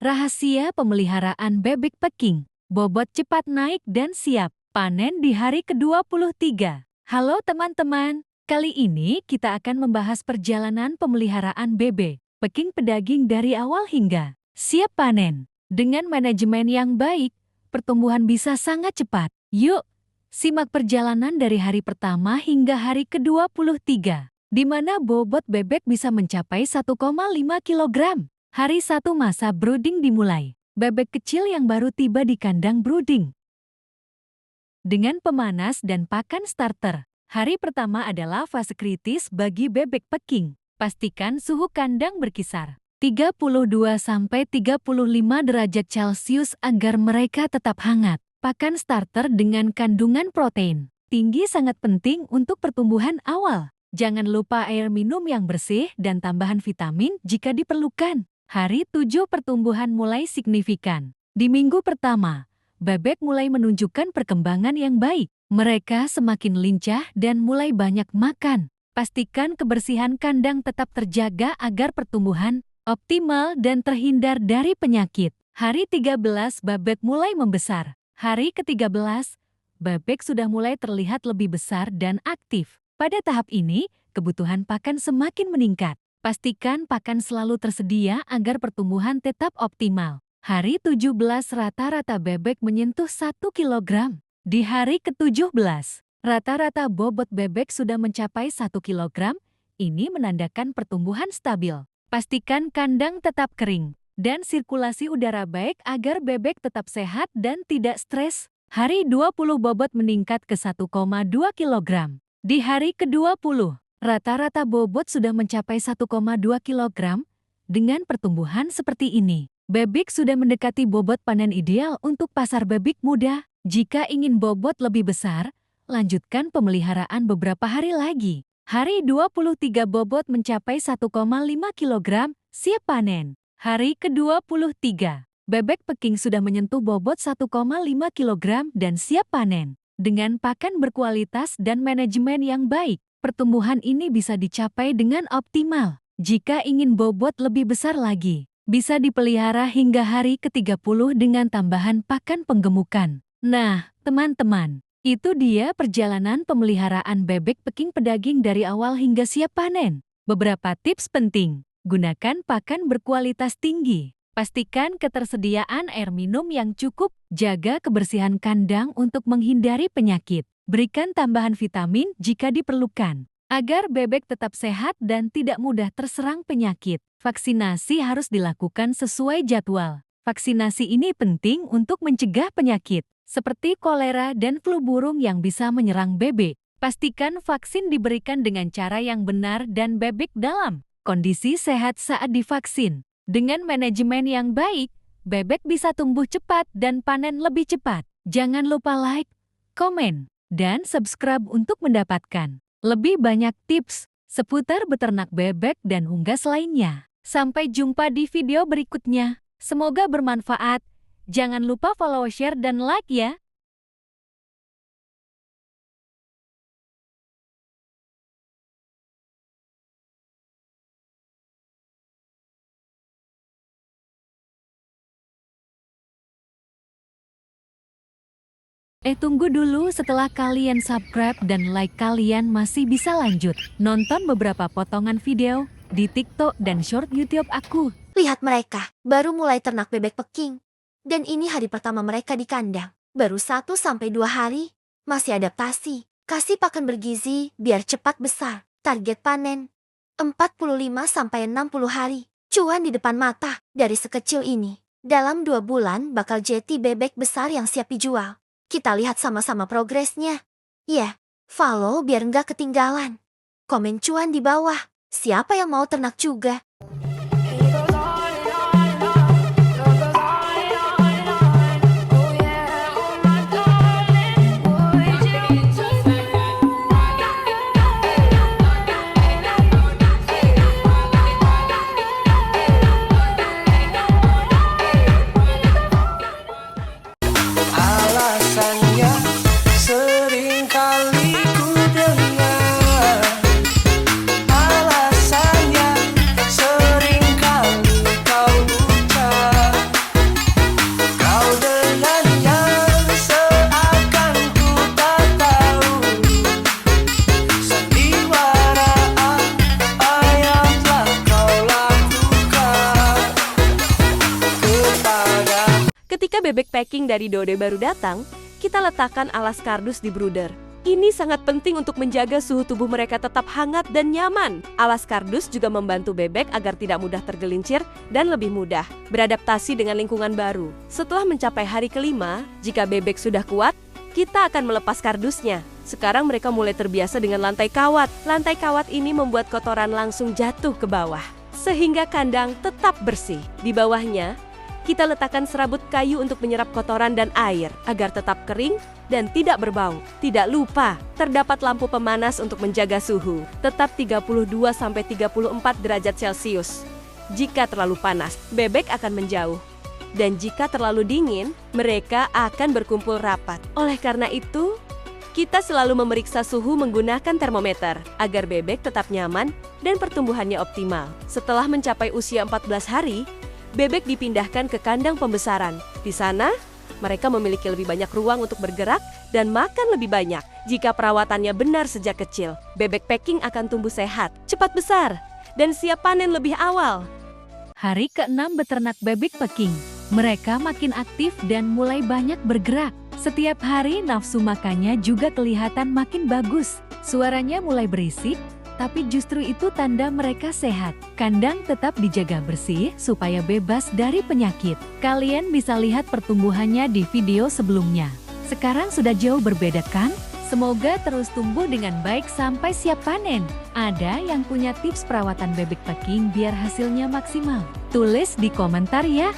Rahasia pemeliharaan bebek Peking. Bobot cepat naik dan siap panen di hari ke-23. Halo teman-teman, kali ini kita akan membahas perjalanan pemeliharaan bebek Peking pedaging dari awal hingga siap panen. Dengan manajemen yang baik, pertumbuhan bisa sangat cepat. Yuk, simak perjalanan dari hari pertama hingga hari ke-23, di mana bobot bebek bisa mencapai 1,5 kg. Hari 1 masa brooding dimulai. Bebek kecil yang baru tiba di kandang brooding. Dengan pemanas dan pakan starter, hari pertama adalah fase kritis bagi bebek Peking. Pastikan suhu kandang berkisar 32-35 derajat Celcius agar mereka tetap hangat. Pakan starter dengan kandungan protein tinggi sangat penting untuk pertumbuhan awal. Jangan lupa air minum yang bersih dan tambahan vitamin jika diperlukan. Hari 7 pertumbuhan mulai signifikan. Di minggu pertama, bebek mulai menunjukkan perkembangan yang baik. Mereka semakin lincah dan mulai banyak makan. Pastikan kebersihan kandang tetap terjaga agar pertumbuhan optimal dan terhindar dari penyakit. Hari 13 bebek mulai membesar. Hari ke-13, bebek sudah mulai terlihat lebih besar dan aktif. Pada tahap ini, kebutuhan pakan semakin meningkat. Pastikan pakan selalu tersedia agar pertumbuhan tetap optimal. Hari 17 rata-rata bebek menyentuh 1 kg. Di hari ke-17, rata-rata bobot bebek sudah mencapai 1 kg. Ini menandakan pertumbuhan stabil. Pastikan kandang tetap kering dan sirkulasi udara baik agar bebek tetap sehat dan tidak stres. Hari 20 bobot meningkat ke 1,2 kg. Di hari ke-20, rata-rata bobot sudah mencapai 1,2 kg. Dengan pertumbuhan seperti ini, bebek sudah mendekati bobot panen ideal untuk pasar bebek muda. Jika ingin bobot lebih besar, lanjutkan pemeliharaan beberapa hari lagi. Hari 23 bobot mencapai 1,5 kg, siap panen. Hari ke-23, bebek Peking sudah menyentuh bobot 1,5 kg dan siap panen. Dengan pakan berkualitas dan manajemen yang baik, pertumbuhan ini bisa dicapai dengan optimal. Jika ingin bobot lebih besar lagi, bisa dipelihara hingga hari ke-30 dengan tambahan pakan penggemukan. Nah, teman-teman, itu dia perjalanan pemeliharaan bebek Peking pedaging dari awal hingga siap panen. Beberapa tips penting. Gunakan pakan berkualitas tinggi. Pastikan ketersediaan air minum yang cukup. Jaga kebersihan kandang untuk menghindari penyakit. Berikan tambahan vitamin jika diperlukan, agar bebek tetap sehat dan tidak mudah terserang penyakit. Vaksinasi harus dilakukan sesuai jadwal. Vaksinasi ini penting untuk mencegah penyakit, seperti kolera dan flu burung yang bisa menyerang bebek. Pastikan vaksin diberikan dengan cara yang benar dan bebek dalam kondisi sehat saat divaksin. Dengan manajemen yang baik, bebek bisa tumbuh cepat dan panen lebih cepat. Jangan lupa like, komen, dan subscribe untuk mendapatkan lebih banyak tips seputar beternak bebek dan unggas lainnya. Sampai jumpa di video berikutnya. Semoga bermanfaat. Jangan lupa follow, share, dan like ya. Tunggu dulu, setelah kalian subscribe dan like kalian masih bisa lanjut nonton beberapa potongan video di TikTok dan short YouTube aku. Lihat mereka, baru mulai ternak bebek Peking. Dan ini hari pertama mereka di kandang. Baru 1-2 hari, masih adaptasi. Kasih pakan bergizi biar cepat besar. Target panen 45-60 hari. Cuan di depan mata. Dari sekecil ini, dalam 2 bulan bakal jadi bebek besar yang siap dijual. Kita lihat sama-sama progresnya. Ya, follow biar nggak ketinggalan. Komen cuan di bawah. Siapa yang mau ternak juga? Alasannya sering kali ku dengar. Alasannya sering Ketika bebek packing dari Dode baru datang, kita letakkan alas kardus di brooder. Ini sangat penting untuk menjaga suhu tubuh mereka tetap hangat dan nyaman. Alas kardus juga membantu bebek agar tidak mudah tergelincir dan lebih mudah beradaptasi dengan lingkungan baru. Setelah mencapai hari kelima, jika bebek sudah kuat, kita akan melepas kardusnya. Sekarang mereka mulai terbiasa dengan lantai kawat. Lantai kawat ini membuat kotoran langsung jatuh ke bawah, sehingga kandang tetap bersih. Di bawahnya, kita letakkan serabut kayu untuk menyerap kotoran dan air agar tetap kering dan tidak berbau. Tidak lupa, terdapat lampu pemanas untuk menjaga suhu, tetap 32-34 derajat Celcius. Jika terlalu panas, bebek akan menjauh. Dan jika terlalu dingin, mereka akan berkumpul rapat. Oleh karena itu, kita selalu memeriksa suhu menggunakan termometer agar bebek tetap nyaman dan pertumbuhannya optimal. Setelah mencapai usia 14 hari, bebek dipindahkan ke kandang pembesaran. Di sana, mereka memiliki lebih banyak ruang untuk bergerak dan makan lebih banyak. Jika perawatannya benar sejak kecil, bebek packing akan tumbuh sehat, cepat besar, dan siap panen lebih awal. Hari ke-6 beternak bebek packing. Mereka makin aktif dan mulai banyak bergerak. Setiap hari nafsu makannya juga kelihatan makin bagus. Suaranya mulai berisik, tapi justru itu tanda mereka sehat. Kandang tetap dijaga bersih supaya bebas dari penyakit. Kalian bisa lihat pertumbuhannya di video sebelumnya. Sekarang sudah jauh berbeda kan? Semoga terus tumbuh dengan baik sampai siap panen. Ada yang punya tips perawatan bebek packing biar hasilnya maksimal? Tulis di komentar ya.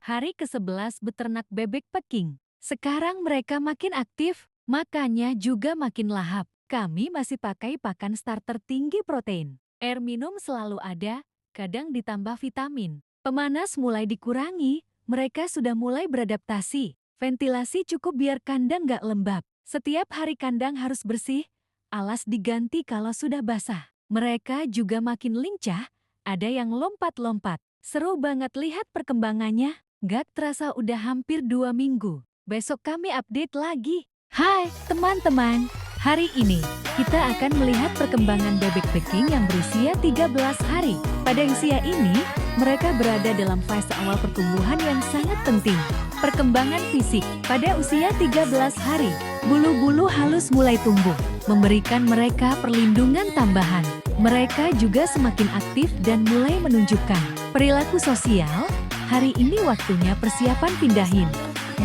Hari ke-11 beternak bebek packing. Sekarang mereka makin aktif, makannya juga makin lahap. Kami masih pakai pakan starter tinggi protein. Air minum selalu ada, kadang ditambah vitamin. Pemanas mulai dikurangi, mereka sudah mulai beradaptasi. Ventilasi cukup biar kandang gak lembab. Setiap hari kandang harus bersih, alas diganti kalau sudah basah. Mereka juga makin lincah, ada yang lompat-lompat. Seru banget lihat perkembangannya. Gak terasa udah hampir 2 minggu. Besok kami update lagi. Hai teman-teman, hari ini kita akan melihat perkembangan bebek packing yang berusia 13 hari. Pada usia ini, mereka berada dalam fase awal pertumbuhan yang sangat penting. Perkembangan fisik pada usia 13 hari, bulu-bulu halus mulai tumbuh, memberikan mereka perlindungan tambahan. Mereka juga semakin aktif dan mulai menunjukkan perilaku sosial. Hari ini waktunya persiapan pindahin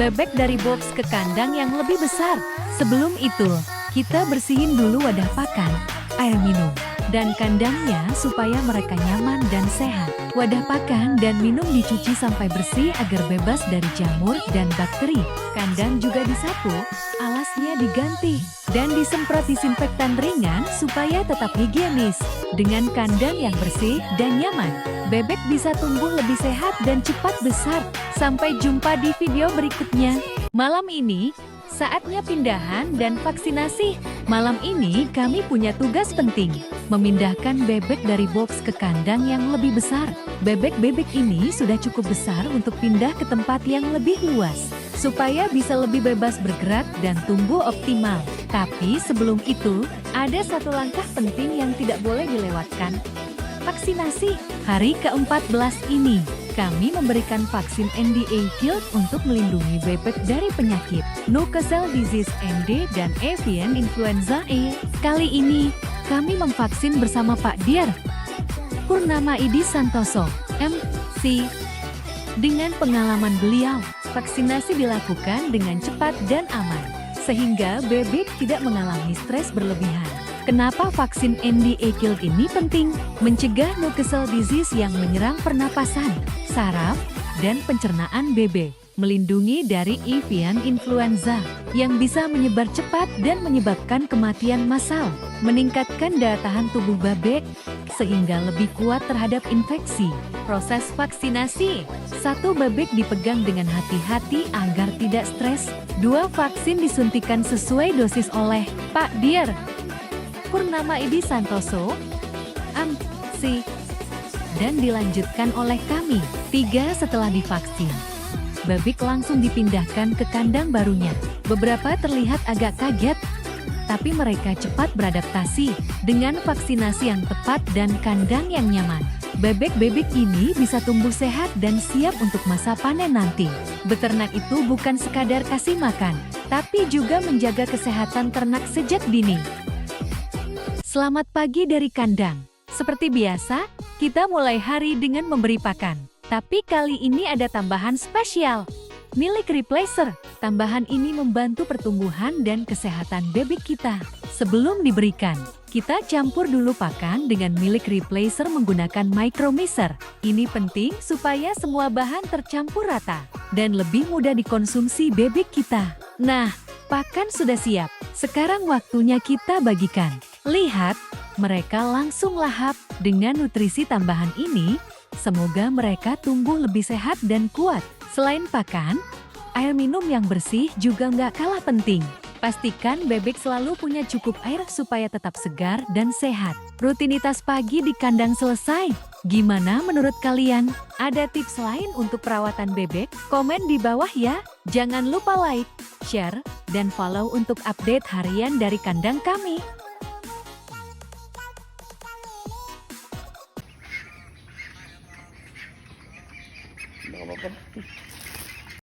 bebek dari box ke kandang yang lebih besar. Sebelum itu, kita bersihin dulu wadah pakan, air minum, dan kandangnya supaya mereka nyaman dan sehat. Wadah pakan dan minum dicuci sampai bersih agar bebas dari jamur dan bakteri. Kandang juga disapu, alasnya diganti, dan disemprot disinfektan ringan supaya tetap higienis. Dengan kandang yang bersih dan nyaman, bebek bisa tumbuh lebih sehat dan cepat besar. Sampai jumpa di video berikutnya. Malam ini, saatnya pindahan dan vaksinasi. Malam ini kami punya tugas penting, memindahkan bebek dari box ke kandang yang lebih besar. Bebek-bebek ini sudah cukup besar untuk pindah ke tempat yang lebih luas, supaya bisa lebih bebas bergerak dan tumbuh optimal. Tapi sebelum itu, ada satu langkah penting yang tidak boleh dilewatkan. Vaksinasi. Hari ke-14 ini, kami memberikan vaksin NDA Shield untuk melindungi bebek dari penyakit Newcastle Disease ND dan Avian Influenza A. Kali ini, kami memvaksin bersama Pak Dir Purnama Idi Santoso, MC. Dengan pengalaman beliau, vaksinasi dilakukan dengan cepat dan aman, sehingga bebek tidak mengalami stres berlebihan. Kenapa vaksin NDA Shield ini penting? Mencegah Newcastle Disease yang menyerang pernapasan, saraf, dan pencernaan bebek. Melindungi dari avian influenza yang bisa menyebar cepat dan menyebabkan kematian massal. Meningkatkan daya tahan tubuh bebek. sehingga lebih kuat terhadap infeksi. Proses vaksinasi. 1. Bebek dipegang dengan hati-hati agar tidak stres. 2. Vaksin disuntikan sesuai dosis oleh Pak Dir Purnama Idi Santoso, MC, dan dilanjutkan oleh kami. 3. Setelah divaksin, bebek langsung dipindahkan ke kandang barunya. Beberapa terlihat agak kaget, tapi mereka cepat beradaptasi dengan vaksinasi yang tepat dan kandang yang nyaman. Bebek-bebek ini bisa tumbuh sehat dan siap untuk masa panen nanti. Beternak itu bukan sekadar kasih makan, tapi juga menjaga kesehatan ternak sejak dini. Selamat pagi dari kandang. Seperti biasa, kita mulai hari dengan memberi pakan. Tapi kali ini ada tambahan spesial. Milk Replacer. Tambahan ini membantu pertumbuhan dan kesehatan bebek kita. Sebelum diberikan, kita campur dulu pakan dengan Milk Replacer menggunakan micromiser. Ini penting supaya semua bahan tercampur rata dan lebih mudah dikonsumsi bebek kita. Nah, pakan sudah siap. Sekarang waktunya kita bagikan. Lihat, mereka langsung lahap dengan nutrisi tambahan ini. Semoga mereka tumbuh lebih sehat dan kuat. Selain pakan, air minum yang bersih juga nggak kalah penting. Pastikan bebek selalu punya cukup air supaya tetap segar dan sehat. Rutinitas pagi di kandang selesai. Gimana menurut kalian? Ada tips lain untuk perawatan bebek? Komen di bawah ya. Jangan lupa like, share, dan follow untuk update harian dari kandang kami.